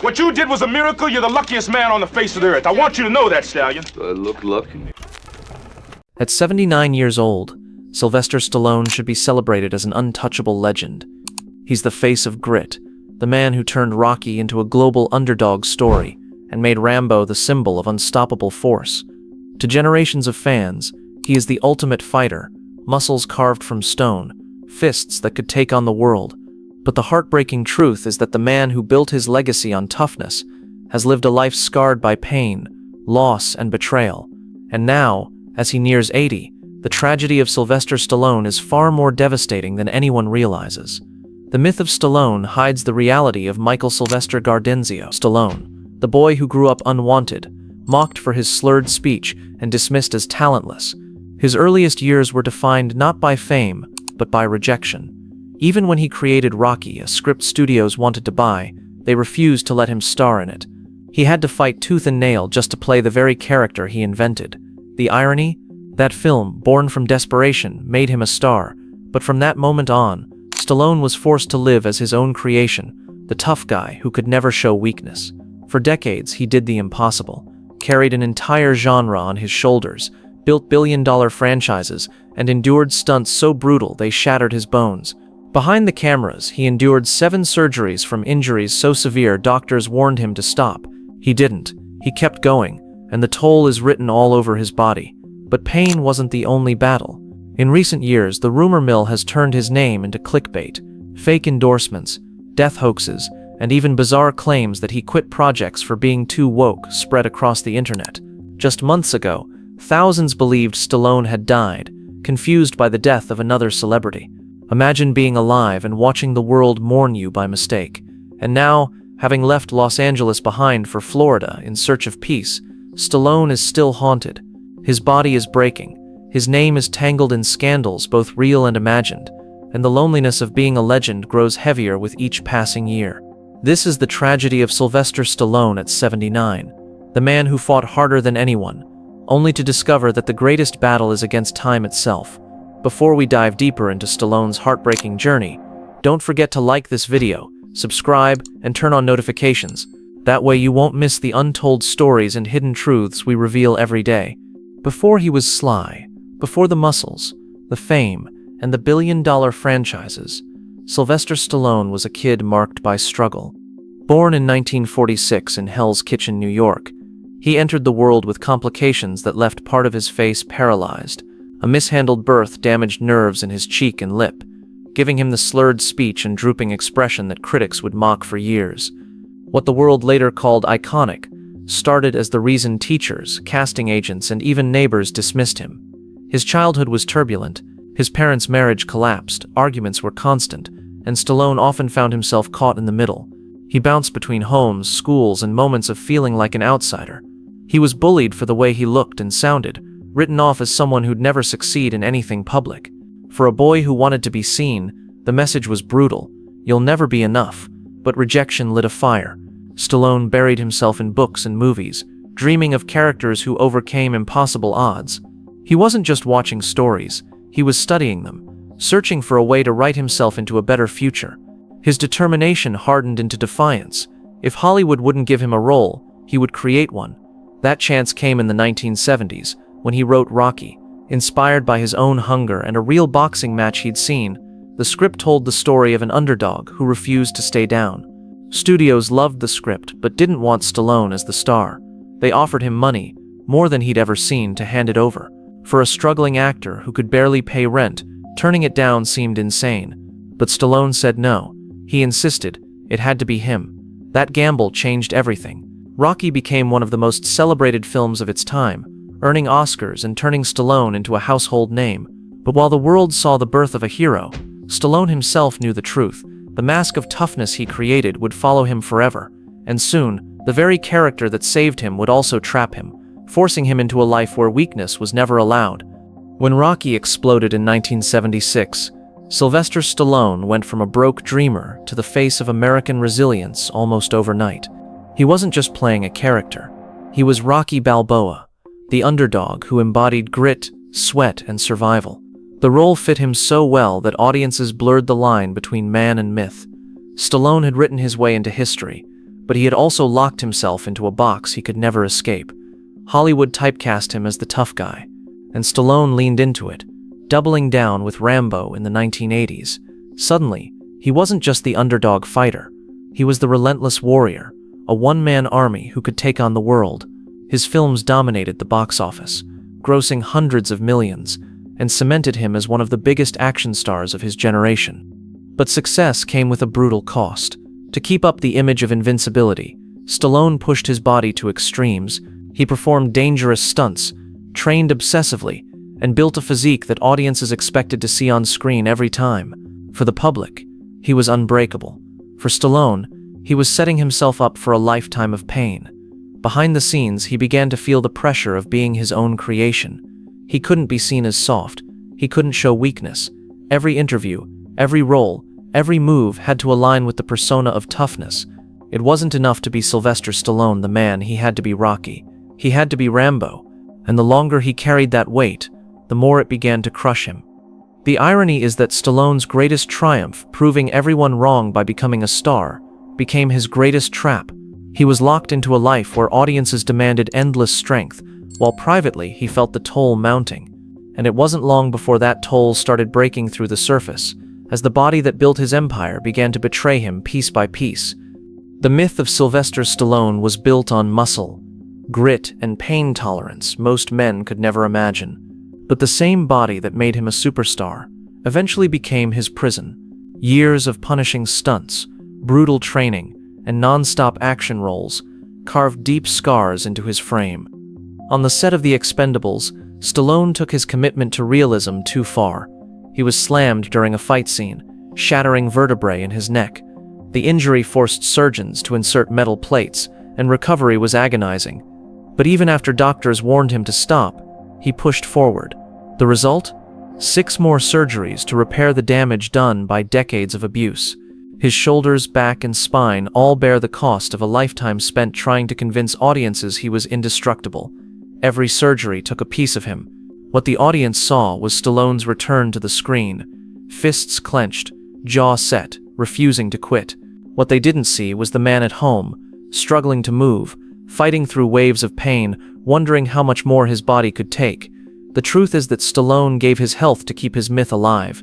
What you did was a miracle. You're the luckiest man on the face of the earth. I want you to know that, Stallion. Do I look lucky? At 79 years old, Sylvester Stallone should be celebrated as an untouchable legend. He's the face of grit, the man who turned Rocky into a global underdog story and made Rambo the symbol of unstoppable force. To generations of fans, he is the ultimate fighter, muscles carved from stone, fists that could take on the world. But the heartbreaking truth is that the man who built his legacy on toughness has lived a life scarred by pain, loss, and betrayal. And now, as he nears 80, the tragedy of Sylvester Stallone is far more devastating than anyone realizes. The myth of Stallone hides the reality of Michael Sylvester Gardenzio Stallone, the boy who grew up unwanted, mocked for his slurred speech, and dismissed as talentless. His earliest years were defined not by fame, but by rejection. Even when he created Rocky, a script studios wanted to buy, they refused to let him star in it. He had to fight tooth and nail just to play the very character he invented. The irony? That film, born from desperation, made him a star, but from that moment on, Stallone was forced to live as his own creation, the tough guy who could never show weakness. For decades, he did the impossible, carried an entire genre on his shoulders, built billion-dollar franchises, and endured stunts so brutal they shattered his bones. Behind the cameras, he endured 7 surgeries from injuries so severe doctors warned him to stop. He didn't. He kept going, and the toll is written all over his body. But pain wasn't the only battle. In recent years, the rumor mill has turned his name into clickbait, fake endorsements, death hoaxes, and even bizarre claims that he quit projects for being too woke spread across the internet. Just months ago, thousands believed Stallone had died, confused by the death of another celebrity. Imagine being alive and watching the world mourn you by mistake. And now, having left Los Angeles behind for Florida in search of peace, Stallone is still haunted. His body is breaking, his name is tangled in scandals both real and imagined, and the loneliness of being a legend grows heavier with each passing year. This is the tragedy of Sylvester Stallone at 79, the man who fought harder than anyone, only to discover that the greatest battle is against time itself. Before we dive deeper into Stallone's heartbreaking journey, don't forget to like this video, subscribe, and turn on notifications. That way you won't miss the untold stories and hidden truths we reveal every day. Before he was sly, before the muscles, the fame, and the billion-dollar franchises, Sylvester Stallone was a kid marked by struggle. Born in 1946 in Hell's Kitchen, New York, he entered the world with complications that left part of his face paralyzed. A mishandled birth damaged nerves in his cheek and lip, giving him the slurred speech and drooping expression that critics would mock for years. What the world later called iconic started as the reason teachers, casting agents, and even neighbors dismissed him. His childhood was turbulent, his parents' marriage collapsed, arguments were constant, and Stallone often found himself caught in the middle. He bounced between homes, schools, and moments of feeling like an outsider. He was bullied for the way he looked and sounded, written off as someone who'd never succeed in anything public. For a boy who wanted to be seen, the message was brutal: you'll never be enough. But rejection lit a fire. Stallone buried himself in books and movies, dreaming of characters who overcame impossible odds. He wasn't just watching stories, he was studying them, searching for a way to write himself into a better future. His determination hardened into defiance. If Hollywood wouldn't give him a role, he would create one. That chance came in the 1970s, when he wrote Rocky. Inspired by his own hunger and a real boxing match he'd seen, the script told the story of an underdog who refused to stay down. Studios loved the script but didn't want Stallone as the star. They offered him money, more than he'd ever seen, to hand it over. For a struggling actor who could barely pay rent, turning it down seemed insane. But Stallone said no. He insisted it had to be him. That gamble changed everything. Rocky became one of the most celebrated films of its time, earning Oscars and turning Stallone into a household name. But while the world saw the birth of a hero, Stallone himself knew the truth. The mask of toughness he created would follow him forever, and soon, the very character that saved him would also trap him, forcing him into a life where weakness was never allowed. When Rocky exploded in 1976, Sylvester Stallone went from a broke dreamer to the face of American resilience almost overnight. He wasn't just playing a character. He was Rocky Balboa, the underdog who embodied grit, sweat, and survival. The role fit him so well that audiences blurred the line between man and myth. Stallone had written his way into history, but he had also locked himself into a box he could never escape. Hollywood typecast him as the tough guy, and Stallone leaned into it, doubling down with Rambo in the 1980s. Suddenly, he wasn't just the underdog fighter. He was the relentless warrior, a one-man army who could take on the world. His films dominated the box office, grossing hundreds of millions, and cemented him as one of the biggest action stars of his generation. But success came with a brutal cost. To keep up the image of invincibility, Stallone pushed his body to extremes. He performed dangerous stunts, trained obsessively, and built a physique that audiences expected to see on screen every time. For the public, he was unbreakable. For Stallone, he was setting himself up for a lifetime of pain. Behind the scenes, he began to feel the pressure of being his own creation. He couldn't be seen as soft. He couldn't show weakness. Every interview, every role, every move had to align with the persona of toughness. It wasn't enough to be Sylvester Stallone the man, he had to be Rocky. He had to be Rambo. And the longer he carried that weight, the more it began to crush him. The irony is that Stallone's greatest triumph, proving everyone wrong by becoming a star, became his greatest trap. He was locked into a life where audiences demanded endless strength, while privately he felt the toll mounting. And it wasn't long before that toll started breaking through the surface, as the body that built his empire began to betray him piece by piece. The myth of Sylvester Stallone was built on muscle, grit, and pain tolerance most men could never imagine. But the same body that made him a superstar eventually became his prison. Years of punishing stunts, brutal training, and non-stop action roles carved deep scars into his frame. On the set of The Expendables, Stallone took his commitment to realism too far. He was slammed during a fight scene, shattering vertebrae in his neck. The injury forced surgeons to insert metal plates, and recovery was agonizing. But even after doctors warned him to stop, he pushed forward. The result? 6 more surgeries to repair the damage done by decades of abuse. His shoulders, back, and spine all bear the cost of a lifetime spent trying to convince audiences he was indestructible. Every surgery took a piece of him. What the audience saw was Stallone's return to the screen, fists clenched, jaw set, refusing to quit. What they didn't see was the man at home, struggling to move, fighting through waves of pain, wondering how much more his body could take. The truth is that Stallone gave his health to keep his myth alive.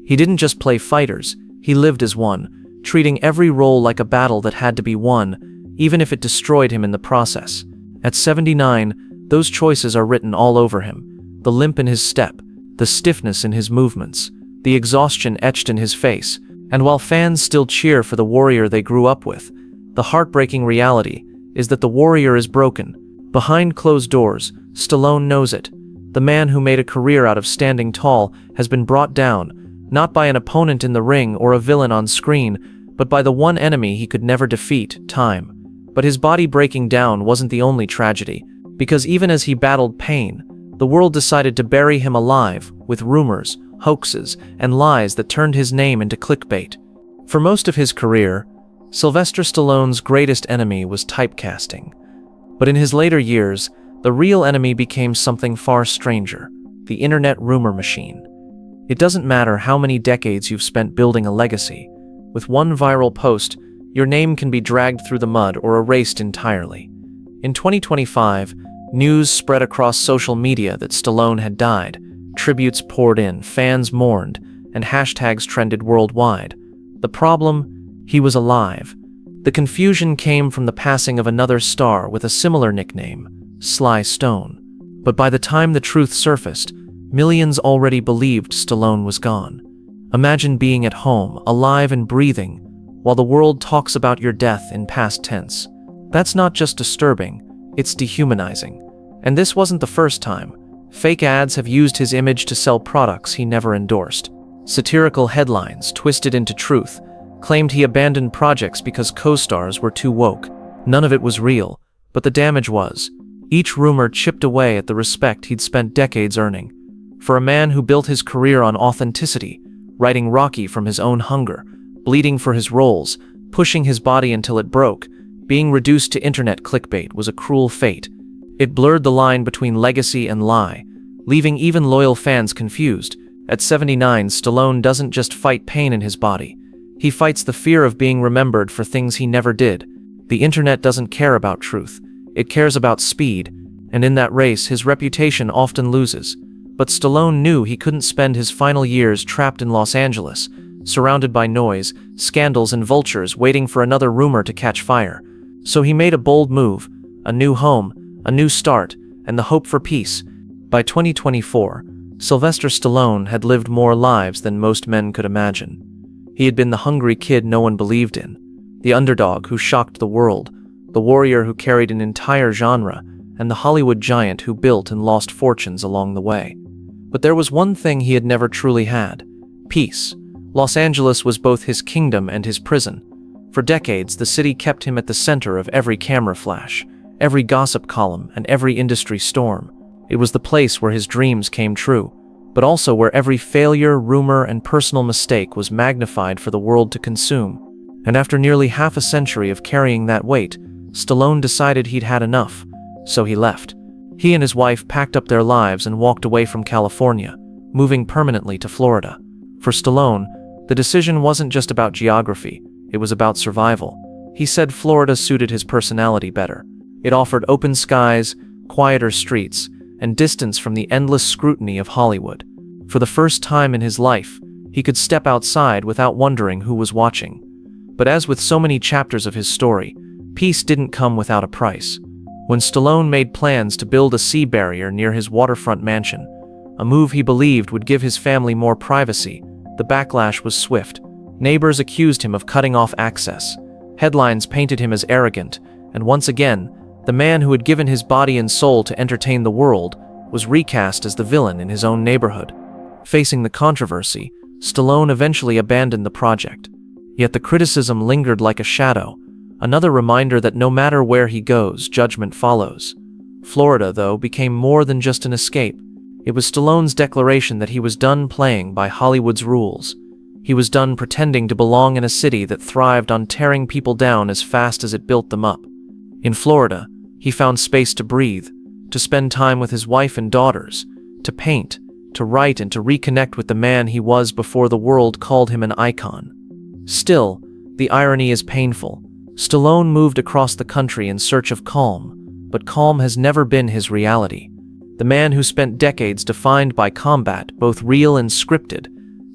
He didn't just play fighters, he lived as one, treating every role like a battle that had to be won, even if it destroyed him in the process. At 79, those choices are written all over him. The limp in his step, the stiffness in his movements, the exhaustion etched in his face. And while fans still cheer for the warrior they grew up with, the heartbreaking reality is that the warrior is broken. Behind closed doors, Stallone knows it. The man who made a career out of standing tall has been brought down, not by an opponent in the ring or a villain on screen, but by the one enemy he could never defeat, time. But his body breaking down wasn't the only tragedy, because even as he battled pain, the world decided to bury him alive with rumors, hoaxes, and lies that turned his name into clickbait. For most of his career, Sylvester Stallone's greatest enemy was typecasting. But in his later years, the real enemy became something far stranger: the internet rumor machine. It doesn't matter how many decades you've spent building a legacy. With one viral post, your name can be dragged through the mud or erased entirely. In 2025, news spread across social media that Stallone had died. Tributes poured in, fans mourned, and hashtags trended worldwide. The problem? He was alive. The confusion came from the passing of another star with a similar nickname, Sly Stone. But by the time the truth surfaced, millions already believed Stallone was gone. Imagine being at home, alive and breathing, while the world talks about your death in past tense. That's not just disturbing, it's dehumanizing. And this wasn't the first time. Fake ads have used his image to sell products he never endorsed. Satirical headlines, twisted into truth, claimed he abandoned projects because co-stars were too woke. None of it was real, but the damage was. Each rumor chipped away at the respect he'd spent decades earning. For a man who built his career on authenticity, writing Rocky from his own hunger, bleeding for his roles, pushing his body until it broke, being reduced to internet clickbait was a cruel fate. It blurred the line between legacy and lie, leaving even loyal fans confused. At 79, Stallone doesn't just fight pain in his body. He fights the fear of being remembered for things he never did. The internet doesn't care about truth. It cares about speed, and in that race, his reputation often loses. But Stallone knew he couldn't spend his final years trapped in Los Angeles, surrounded by noise, scandals, and vultures waiting for another rumor to catch fire. So he made a bold move, a new home, a new start, and the hope for peace. By 2024, Sylvester Stallone had lived more lives than most men could imagine. He had been the hungry kid no one believed in, the underdog who shocked the world, the warrior who carried an entire genre, and the Hollywood giant who built and lost fortunes along the way. But there was one thing he had never truly had: peace. Los Angeles was both his kingdom and his prison. For decades, the city kept him at the center of every camera flash, every gossip column, and every industry storm. It was the place where his dreams came true, but also where every failure, rumor, and personal mistake was magnified for the world to consume. And after nearly half a century of carrying that weight, Stallone decided he'd had enough, so he left. He and his wife packed up their lives and walked away from California, moving permanently to Florida. For Stallone, the decision wasn't just about geography, it was about survival. He said Florida suited his personality better. It offered open skies, quieter streets, and distance from the endless scrutiny of Hollywood. For the first time in his life, he could step outside without wondering who was watching. But as with so many chapters of his story, peace didn't come without a price. When Stallone made plans to build a sea barrier near his waterfront mansion, a move he believed would give his family more privacy, the backlash was swift. Neighbors accused him of cutting off access. Headlines painted him as arrogant, and once again, the man who had given his body and soul to entertain the world was recast as the villain in his own neighborhood. Facing the controversy, Stallone eventually abandoned the project. Yet the criticism lingered like a shadow, another reminder that no matter where he goes, judgment follows. Florida, though, became more than just an escape. It was Stallone's declaration that he was done playing by Hollywood's rules. He was done pretending to belong in a city that thrived on tearing people down as fast as it built them up. In Florida, he found space to breathe, to spend time with his wife and daughters, to paint, to write, and to reconnect with the man he was before the world called him an icon. Still, the irony is painful. Stallone moved across the country in search of calm, but calm has never been his reality. The man who spent decades defined by combat, both real and scripted,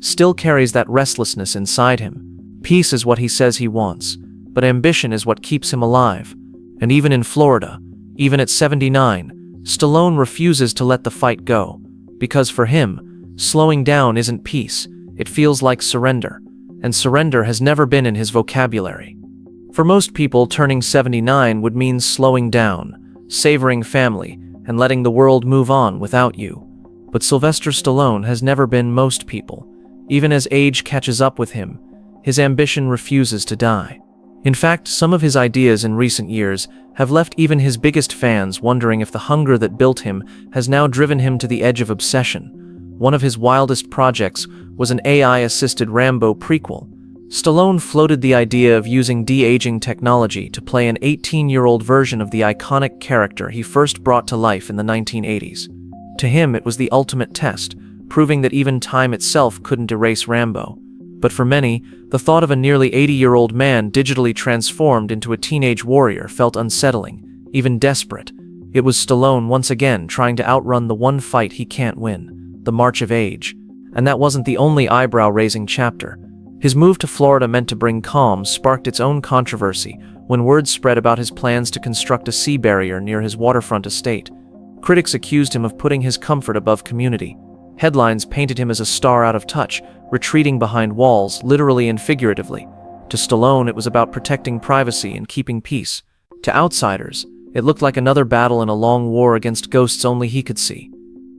still carries that restlessness inside him. Peace is what he says he wants, but ambition is what keeps him alive. And even in Florida, even at 79, Stallone refuses to let the fight go, because for him, slowing down isn't peace, it feels like surrender, and surrender has never been in his vocabulary. For most people, turning 79 would mean slowing down, savoring family, and letting the world move on without you. But Sylvester Stallone has never been most people. Even as age catches up with him, his ambition refuses to die. In fact, some of his ideas in recent years have left even his biggest fans wondering if the hunger that built him has now driven him to the edge of obsession. One of his wildest projects was an AI-assisted Rambo prequel. Stallone floated the idea of using de-aging technology to play an 18-year-old version of the iconic character he first brought to life in the 1980s. To him, it was the ultimate test, proving that even time itself couldn't erase Rambo. But for many, the thought of a nearly 80-year-old man digitally transformed into a teenage warrior felt unsettling, even desperate. It was Stallone once again trying to outrun the one fight he can't win, the march of age. And that wasn't the only eyebrow-raising chapter. His move to Florida meant to bring calm sparked its own controversy when word spread about his plans to construct a sea barrier near his waterfront estate. Critics accused him of putting his comfort above community. Headlines painted him as a star out of touch, retreating behind walls, literally and figuratively. To Stallone, it was about protecting privacy and keeping peace. To outsiders, it looked like another battle in a long war against ghosts only he could see.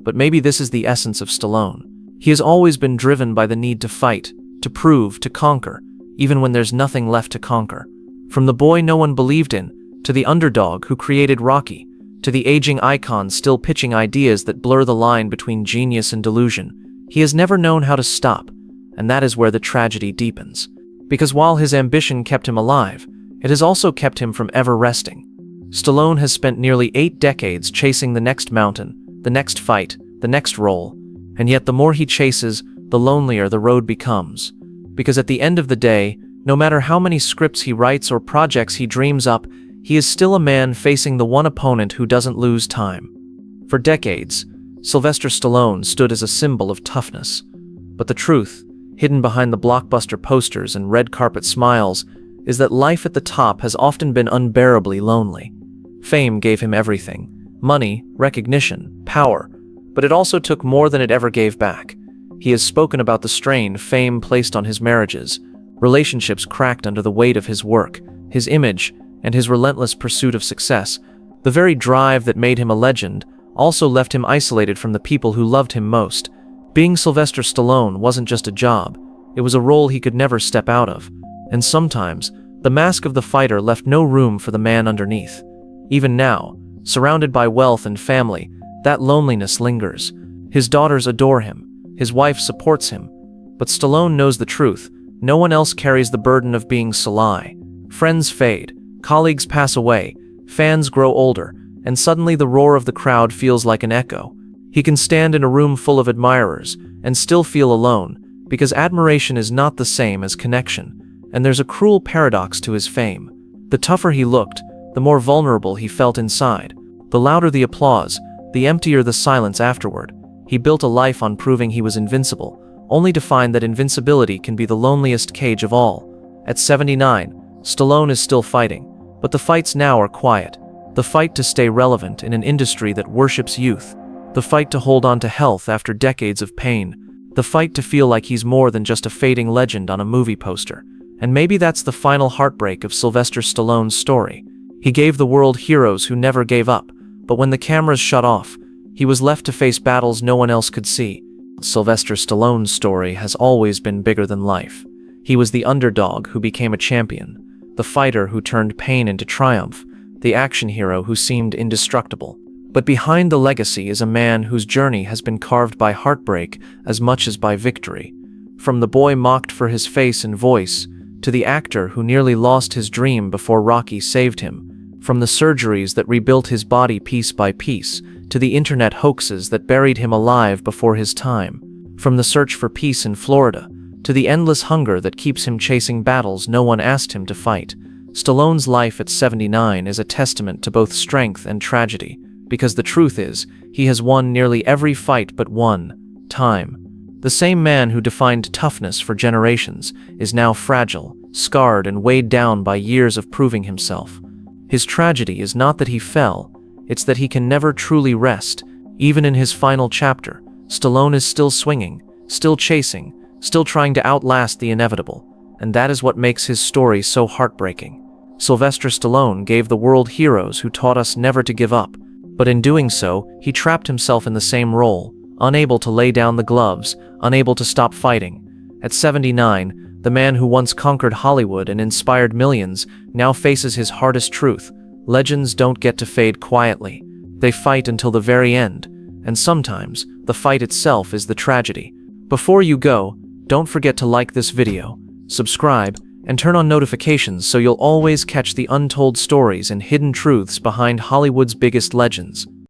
But maybe this is the essence of Stallone. He has always been driven by the need to fight, to prove, to conquer, even when there's nothing left to conquer. From the boy no one believed in, to the underdog who created Rocky, to the aging icon still pitching ideas that blur the line between genius and delusion, he has never known how to stop, and that is where the tragedy deepens. Because while his ambition kept him alive, it has also kept him from ever resting. Stallone has spent nearly 8 decades chasing the next mountain, the next fight, the next role, and yet the more he chases, the lonelier the road becomes. Because at the end of the day, No matter how many scripts he writes or projects he dreams up, he is still a man facing the one opponent who doesn't lose time. For decades, Sylvester Stallone stood as a symbol of toughness. But the truth, hidden behind the blockbuster posters and red carpet smiles, is that life at the top has often been unbearably lonely. Fame gave him everything: money, recognition, power, but it also took more than it ever gave back. He has spoken about the strain fame placed on his marriages, relationships cracked under the weight of his work, his image, and his relentless pursuit of success. The very drive that made him a legend also left him isolated from the people who loved him most. Being Sylvester Stallone wasn't just a job, it was a role he could never step out of. And sometimes, the mask of the fighter left no room for the man underneath. Even now, surrounded by wealth and family, that loneliness lingers. His daughters adore him, his wife supports him, but Stallone knows the truth. No one else carries the burden of being Sly. Friends fade, colleagues pass away, fans grow older, and suddenly the roar of the crowd feels like an echo. He can stand in a room full of admirers and still feel alone, because admiration is not the same as connection, and there's a cruel paradox to his fame. The tougher he looked, the more vulnerable he felt inside. The louder the applause, the emptier the silence afterward. He built a life on proving he was invincible, only to find that invincibility can be the loneliest cage of all. At 79, Stallone is still fighting, but the fights now are quiet. The fight to stay relevant in an industry that worships youth. The fight to hold on to health after decades of pain. The fight to feel like he's more than just a fading legend on a movie poster. And maybe that's the final heartbreak of Sylvester Stallone's story. He gave the world heroes who never gave up, but when the cameras shut off, he was left to face battles no one else could see. Sylvester Stallone's story has always been bigger than life. He was the underdog who became a champion, the fighter who turned pain into triumph, the action hero who seemed indestructible. But behind the legacy is a man whose journey has been carved by heartbreak as much as by victory. From the boy mocked for his face and voice, to the actor who nearly lost his dream before Rocky saved him, from the surgeries that rebuilt his body piece by piece, to the internet hoaxes that buried him alive before his time, from the search for peace in Florida, to the endless hunger that keeps him chasing battles no one asked him to fight. Stallone's life at 79 is a testament to both strength and tragedy, because the truth is, he has won nearly every fight but one: time. The same man who defined toughness for generations is now fragile, scarred, and weighed down by years of proving himself. His tragedy is not that he fell, it's that he can never truly rest. Even in his final chapter, Stallone is still swinging, still chasing, still trying to outlast the inevitable, and that is what makes his story so heartbreaking. Sylvester Stallone gave the world heroes who taught us never to give up, but in doing so, he trapped himself in the same role, unable to lay down the gloves, unable to stop fighting. At 79, the man who once conquered Hollywood and inspired millions now faces his hardest truth. Legends don't get to fade quietly. They fight until the very end, and sometimes, the fight itself is the tragedy. Before you go, don't forget to like this video, subscribe, and turn on notifications so you'll always catch the untold stories and hidden truths behind Hollywood's biggest legends.